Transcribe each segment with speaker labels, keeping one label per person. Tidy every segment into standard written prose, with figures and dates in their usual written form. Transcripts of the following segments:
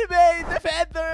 Speaker 1: Anime Defender!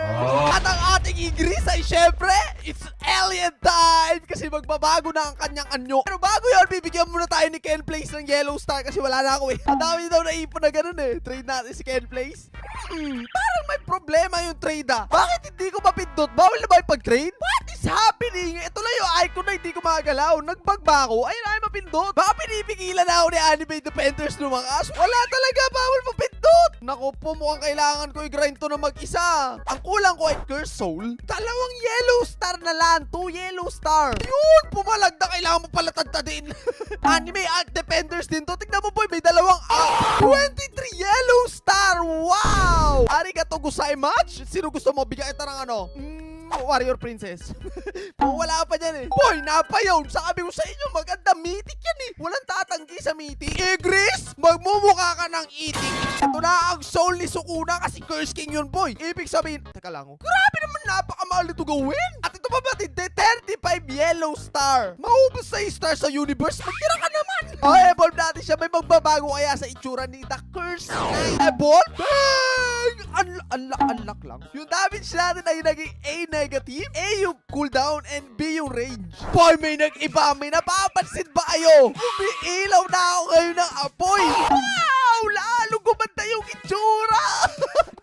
Speaker 1: At ang ating Igris ay syempre, it's alien time! Kasi magbabago na ang kanyang anyo. Pero bago yun, bibigyan muna tayo ni Ken Place ng Yellow Star kasi wala na ako eh. Ang dami daw naipon na ganun eh. Trade natin si Ken Place. Parang may problema yung trade ah. Bakit hindi ko mapindot? Bawal na ba yung pag-trade? What is happening? Ito lang yung icon na hindi ko magalaw. Nagbag ba ako? Ayun ay mapindot. Baka pinipigilan na ako ni Anime Defenders lumakas. Wala talaga, bawal mapindot. Naku po, mukhang kailangan ko i-grind to na mag-isa. Ang kulang ko ay Curse Soul. Dalawang Yellow Star na lang. 2 Yellow Star. Yun, pumalag na. Kailangan mo pala tantadin. Anime at Defenders din to. Tignan mo boy, may dalawang 23 Yellow Star. Wow! Arigato gozaimasu. Sino gusto mo? Bigyan kita ng ano? Warrior Princess. Wala pa dyan eh. Boy, napayaw. Sabi ko sa inyo, maganda mythic yan eh. Walang tatanggi sa mythic. Igris, magmumukha ka ng itik. Ito na ang soul ni Sukuna kasi Curse King yun, boy. Ibig sabihin, teka lang oh. Grabe naman, napakamahal ito gawin. At ito pa ba, 35 Yellow Star. Maubos sa star sa universe. Magtira ka naman. Evolve natin siya. May magbabago kaya sa itsura ni The Curse Knight. Evolve? Bang! Unlock lang. Yung damage natin ay naging A negative, A yung cooldown, and B yung range. Boy, may nag-iba. May napapansin ba kayo? Umiilaw na ako ngayon ng apoy. Wow! Lalo gumanda yung itsura.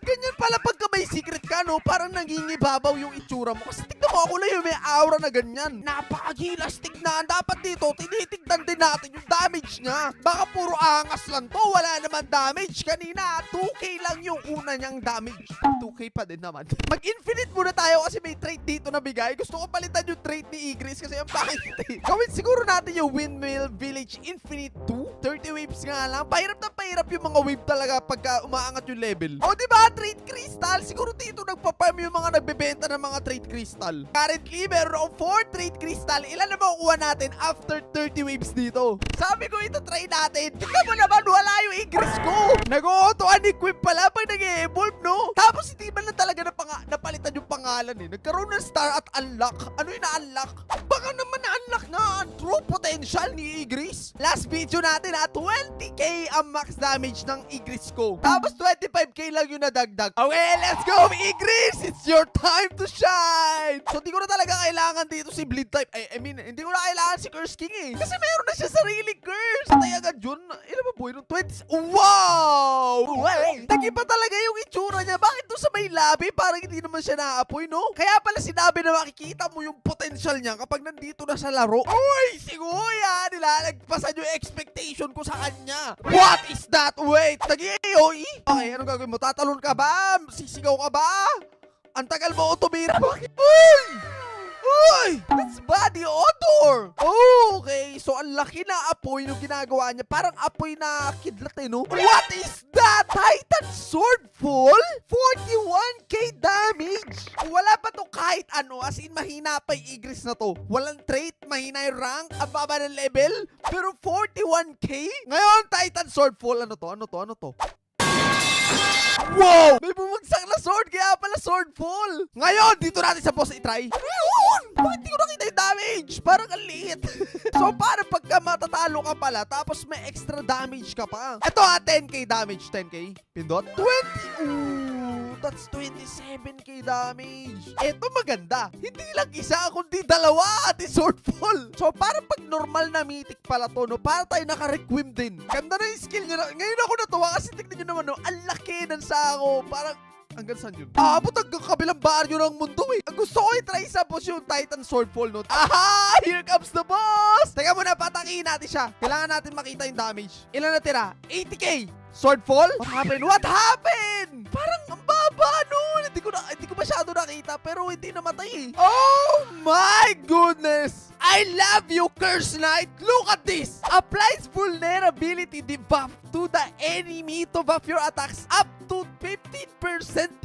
Speaker 1: Ganyan pala pagka may secret ka, no? Parang nangingibabaw yung itsura mo. Kasi tignan mo ako lang yung may aura na ganyan. Napakagilas tignan. Dapat dito, tinitignan din natin yung damage niya. Baka puro angas lang to. Wala naman damage. Kanina, 2K lang yung una niyang damage. 2K pa din naman. Mag-infinite muna tayo kasi may trait dito na bigay. Gusto ko palitan yung trait ni Igris kasi ang pangit. Gawin siguro natin yung Windmill Village Infinite 2. 30 waves nga lang. Pahirap na pahirap yung mga wave talaga pagka umaangat yung level. O diba? Trade Crystal. Siguro dito nagpa-farm yung mga nagbebenta ng mga Trade Crystal. Currently, meron akong 4 Trade Crystal. Ilan na makukuha natin after 30 waves dito? Sabi ko ito try natin. Tignan mo naman, wala yung Igris ko. Nag-auto unequip pala pag nag-evolve, no? Tapos hindi man lang talaga napalitan yung pangalan eh. Nagkaroon ng star at unlock. Ano yung na-unlock? Baka naman na-unlock na ang true potential ni Igris. Last video natin ha, 20k ang max damage ng Igris ko. Tapos 25k lang yung nadagdag. Okay, let's go Igris! It's your time to shine! So di ko na talaga kailangan dito si Bleed type. I mean, hindi ko na kailangan si Curse King eh. Kasi meron na siya sariling curse. Patay agad yun. Ilan ba boy? 20? Wow! Nag-iba talaga yung itsura niya. Bakit doon sa may labi? Parang hindi naman siya naaapoy, no? Kaya pala sinabi na makikita mo yung potential niya kapag nandito na sa laro. Uy! Si Kuya! Nilalagpasan yung expectation ko sa kanya. What is that? Wait! Nag-i-AOE? Okay, anong gagawin mo? Tatalon ka ba? Sisigaw ka ba? Ang tagal mo tumira. Bakit? Uy! Uy! That's body odor! Okay, so ang laki na apoy nung ginagawa niya. Parang apoy na kidlat eh, no? What is that? Titan Sword Fall? 41k damage! Wala pa to kahit ano, as in mahina pa yung Igris na to. Walang trait, mahina yung rank, ang baba ng level, pero 41k? Ngayon, Titan Sword Fall, ano to? Ano to? Ano to? Wow! May bumagsak na sword, kaya pala sword fall. Ngayon, dito natin sa boss i-try. Ayun! Bakit di ko nakita yung damage? Parang ang liit. So, parang pagka matatalo ka pala, tapos may extra damage ka pa. Ito ha, 10k damage. 10k. Pindot. 20. Ooh, that's 27k damage. Ito maganda. Hindi lang isa, kundi dalawa at sword fall. So, parang pag normal na mythic pala to, no? Para tayo naka-requiem din. Ganda na yung skill niya. Ngayon ako natuwa kasi tignan nyo naman, no? Ang laki ng sako. Parang hanggang saan yun? Abot hanggang kabilang baryo ng mundo eh. Ang gusto ko i-try sa boss yung Titan Swordfall, no? Aha! Here comes the boss! Teka muna, patakihin natin siya. Kailangan natin makita yung damage. Ilan na tira? 80k! Swordfall? What happened? What happened? Parang ang baba nun. Hindi ko masyado nakita pero hindi namatay eh. Oh my goodness! I love you, Curse Knight! Look at this! Applies vulnerability debuff to the enemy to buff your attacks up to 15%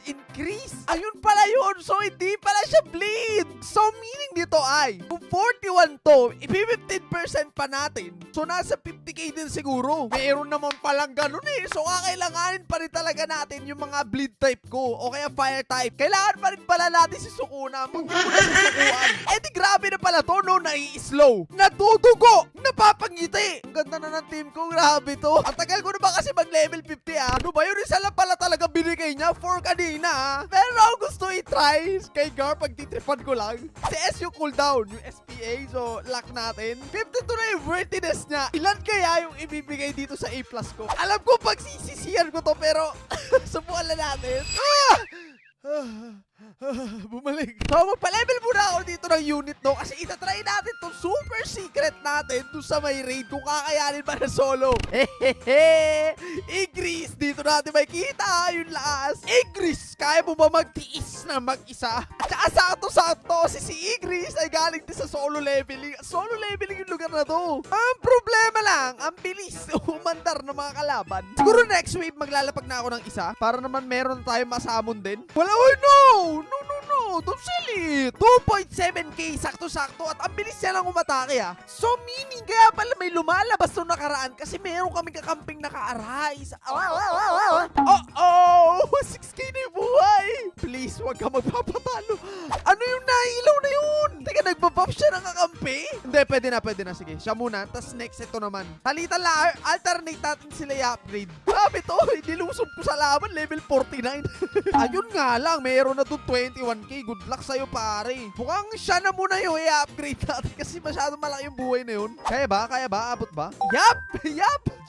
Speaker 1: increase. Ayun pala yun. So, hindi pala siya bleed. So, meaning dito ay, kung 41 to, i-15% pa natin. So, nasa 50k din siguro. Meron naman palang ganun eh. So, kakailanganin pa rin talaga natin yung mga bleed type ko o kaya fire type. Kailangan pa rin pala natin si Sukuna. Magmumula si Sukuan. Eh, di grabe na pala to, no? nai-slow, natutugo, napapangiti. Ang ganda na ng team ko, grabe to. Ang tagal ko na ba kasi mag-level 50 ah? Ano ba yun? Isa lang pala talaga binigay niya for kanina ah. Pero ako gusto i-try kay Gar pag titripan ko lang. CS yung cooldown, yung SPA, so lock natin. 52 na yung worthiness niya. Ilan kaya yung ibibigay dito sa A+ ko? Alam ko pag sisisiyan ko to pero subukan lang natin. Bumalik. So, magpa-level muna ako dito ng unit, no? Kasi itatry natin itong super secret natin doon sa may raid kung kakayanin ba na solo. Hehehe! Igris! Dito natin makikita yung lakas. Igris! Kaya mo ba magtiis na mag-isa? At saka sakto-sakto si Igris ay galing din sa solo leveling. Solo leveling yung lugar na to. Ang problema lang, ang bilis umandar ng mga kalaban. Siguro next wave maglalapag na ako ng isa para naman meron tayong masamon din. Wala, oh no! No, don't sell it! 2.7k, sakto-sakto at ang bilis niya lang umatake ah. So meaning kaya pala may lumalabas nung nakaraan kasi meron kaming kakamping naka-arise. Oh, 6k na yung buhay! Please, wag ka magpapatalo. Ano yung nailaw na yun? Teka, nagpa-pop siya ng kakampi? Hindi, pwede na. Sige, siya muna. Tapos next, ito naman. Palitan lang, alternate natin sila i-upgrade. Grabe to, nilusob ko sa laban, level 49. Ayun nga lang, meron na doon 21k. Good luck sa'yo, pare. Mukhang siya na muna yung i-upgrade natin kasi masyadong malaki yung buhay na yun. Kaya ba? Abot ba? Yup!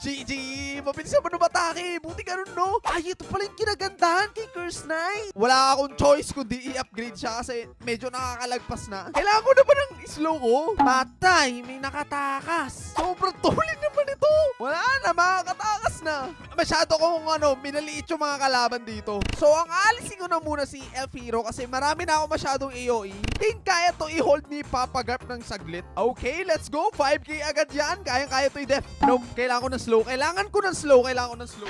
Speaker 1: GG! Mabilis naman umatake. Buti ganun, no? Ay, ito pala yung kinagandahan kay Curse Knight. Wala akong choice kundi i-upgrade siya kasi medyo nakakalagpas na. Kailangan ko naman ng slow ko. Patay, may nakatakas. Sobrang tulin naman ito. Wala na, makakatakas na. Masyado kong minaliit yung mga kalaban dito. So, ang alisin ko na muna si Elfiro kasi marami na ako masyadong AOE. Think kaya to i-hold ni Papa Garp ng saglit. Okay, let's go. 5k agad yan. Kayang-kaya to i-def. Nope, kailangan ko ng slow. Kailangan ko ng slow.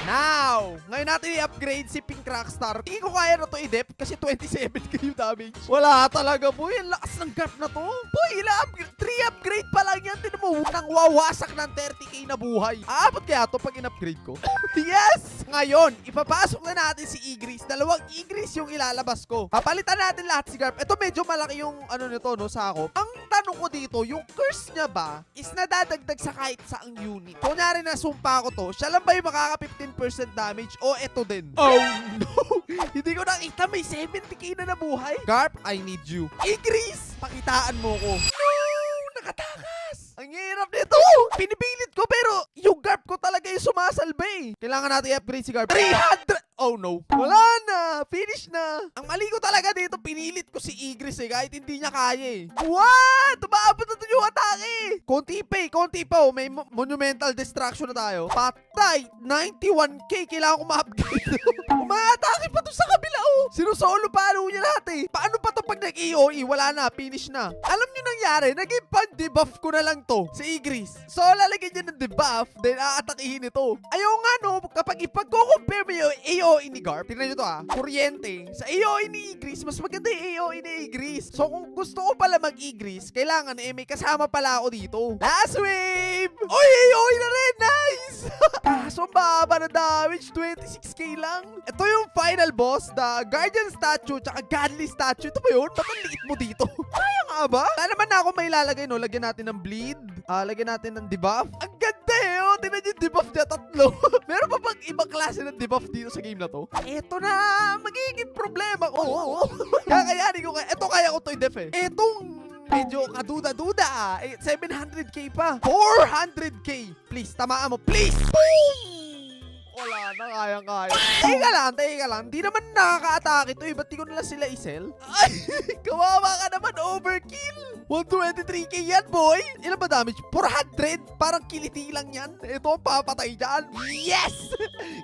Speaker 1: Now, ngayon natin i-upgrade si Pink Rockstar. Hindi ko kaya na to i-def kasi 27k yung damage. Wala talaga po. Ang lakas ng Garp na to. Boy, 3 upgrade pa lang yan. Tinan mo, nang wawasak ng 30k na buhay. Aabot kaya to pag in-upgrade ko? Yes! Ngayon, ipapasok na natin si Igris. 2 Igris yung ilalabas ko. Papalitan natin lahat si Garp. Ito medyo malaki yung nito, no, sakop. Ang tanong ko dito, yung curse niya ba is nadadagdag sa kahit saang unit? Kunyari na sumpa ko to, siya lang ba yung makaka 15% damage o eto din? Oh no! Hindi ko nakita, may 70k na nabuhay. Garp, I need you. Igris, pakitaan mo ko. No! Nakatakas! Ang hirap nito! Pinipilit ko pero yung Garp ko talaga yung sumasalbe. Kailangan natin i-upgrade si Garp. 300! Oh no. Wala na. Finish na. Ang mali ko talaga dito, pinilit ko si Igris kahit hindi niya kaya eh. What? Tumaabot na doon yung atake. Konti pa. May monumental destruction na tayo. Patay. 91k. Kailangan ko ma-upgrade. Umaatake pa to sa kabila oh. Sinusolo palo niya lahat eh. Paano pa to pag nag-AOE? Wala na. Finish na. Alam niyo nangyari? Naging pang-debuff ko na lang to. Si Igris. So lalagyan niya ng debuff, then aatakihin ito. Ayaw nga no, kapag ipag-compare mo yung AOE ni Garp, tignan nyo to kuryente. Sa AOE ni Igris, mas maganda yung AOE ni Igris. So kung gusto ko pala mag-Igris, kailangan may kasama pala ako dito. Last wave! Oy, AOE na rin! Nice! Kaso baba na damage, 26k lang. Ito yung final boss, the Guardian Statue, tsaka Godly Statue. Ito ba yun? Ba't ang liit mo dito? Kaya nga ba? Wala naman na ako may lalagay, no? Lagyan natin ng bleed. Lagyan natin ng debuff. Ang ganda eh, oh! Tignan yung debuff niya, 3. Meron pa bang ibang klase ng debuff dito sa game na to? Ito na, magiging problema ko. Kakayanin ko. Ito kaya ko to i-def eh. Itong medyo kaduda-duda 700k pa. 400k. Please, tamaan mo. Please. Boom! Wala na, kayang-kaya. Teka lang. Di naman nakaka-atake ito eh. Ba't di ko nila sila isel? Ay, kawawa ka naman. Overkill. 123k yan, boy. Ilan ba damage? 400. Parang kiliti lang yan. Ito ang papatay dyan. Yes!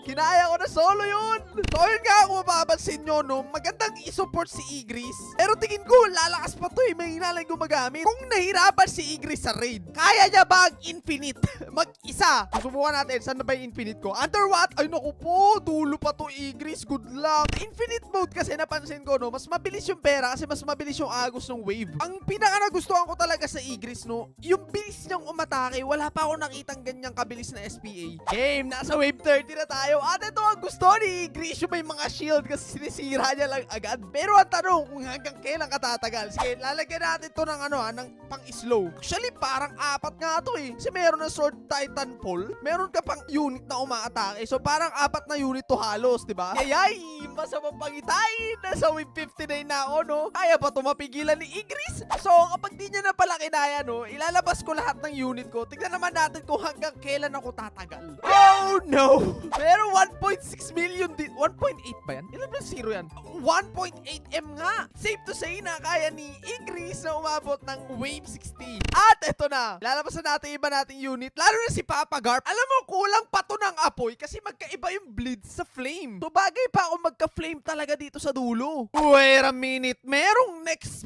Speaker 1: Kinaya ko na solo yun. So, yun nga kung mapapansin nyo, no, magandang i-support si Igris. Pero tingin ko, lalakas pa to eh. May hinalang gumagamit. Kung nahirapan si Igris sa raid, kaya niya ba ang infinite? Mag-isa. Susubukan natin. Saan na ba yung infinite ko? Under what? Ay, no. naku po, dulo pa to, Igris. Good luck. Infinite mode kasi napansin ko, no, mas mabilis yung pera kasi mas mabilis yung agos ng wave. Ang pinaka nagustuhan ko talaga sa Igris, no, yung bilis niyang umatake. Wala pa ako nakitang ganyang kabilis na SPA. Game, nasa wave 30 na tayo. At ito ang gusto ni Igris, yung may mga shield kasi sinisira niya lang agad. Pero ang tanong, kung hanggang kailan katatagal? Sige, lalagyan natin to ng ng pang-slow. Actually, parang 4 nga to eh. Kasi meron ng Sword Titanfall. Meron ka pang unit na umaatake. So, parang 4 na unit to halos, diba? Yayay! Masamang pangitain! Nasa wave 59 na ako, no? Kaya ba ito mapigilan ni Igris? So, kapag di niya na pala kinaya, no? Ilalabas ko lahat ng unit ko. Tignan naman natin kung hanggang kailan ako tatagal. Oh, no! Meron 1.6 million din. 1.8 ba yan? Ilan ba zero yan? 1.8M nga! Safe to say na kaya ni Igris na umabot ng wave 16. At eto na. Lalabas na natin iba nating unit. Lalo na si Papa Garp. Alam mo, kulang pa to ng apoy kasi magkaiba yung bleed sa flame. So bagay pa ako magka-flame talaga dito sa dulo. Wait a minute. Merong next...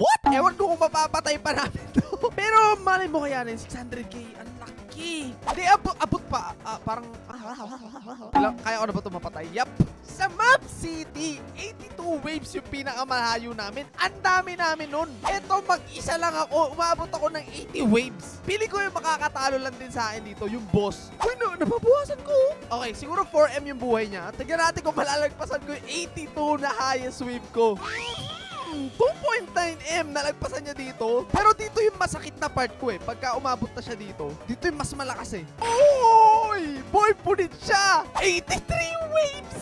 Speaker 1: What? Ewan ko kung mapapatay pa natin to. Pero malay mo kaya na 600k. Ang laki. Hindi, abot pa. Parang... Kaya ko na ba ito mapatay? Yup. Sa Map City, 82 waves yung pinakamalayo namin. Ang dami namin nun. Eto, mag-isa lang ako. Umabot ako ng 80 waves. Pili ko yung makakatalo lang din sa akin dito, yung boss. Uy, nababawasan ko. Okay, siguro 4M yung buhay niya. Tignan natin kung malalagpasan ko yung 82 na highest wave ko. 2.9M nalagpasan niya dito. Pero dito yung masakit na part ko eh. Pagka umabot na siya dito, dito yung mas malakas eh. Oy! Boy, punit siya! 83 waves!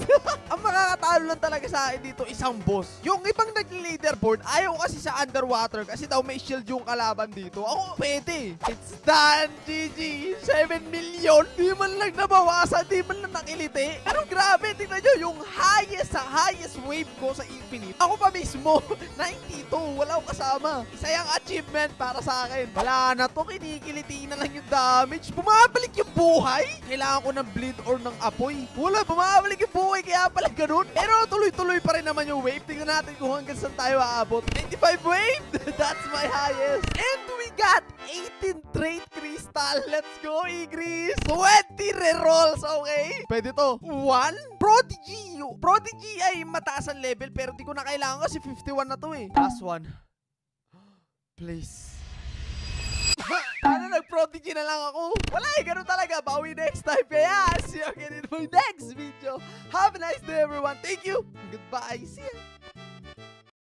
Speaker 1: Ang makakatalo lang talaga sa akin dito, isang boss. Yung ibang nag-leaderboard, ayaw kasi sa underwater kasi daw may shield yung kalaban dito. Ako, pwede. It's done, GG. 7 million. Di man lang nabawasan, di man lang nakiliti. Pero grabe, tingnan nyo, yung highest wave ko sa Infinite. Ako pa mismo, 92. Wala akong kasama. Isa yung achievement para sa akin. Wala na to. Kinikiliti na lang yung damage. Bumabalik yung buhay. Kailangan ko ng bleed or ng apoy. Wala, bumabalik yung buhay. Kaya pala ganun. Pero tuloy-tuloy pa rin naman yung wave. Tingnan natin kung hanggang saan tayo aabot. 95 wave. That's my highest. And we got 18 trait crystal. Let's go, Igris. 20 rerolls. Okay. Pwede to. 1. Prodigy. Prodigy ay mataas ang level pero di ko na kailangan kasi 51 na to eh. Last one. Please. Sana nag-prodigy na lang ako. Wala eh, ganun talaga. Bawi next time. Kaya, see you again in my next video. Have a nice day everyone. Thank you. Goodbye. See ya.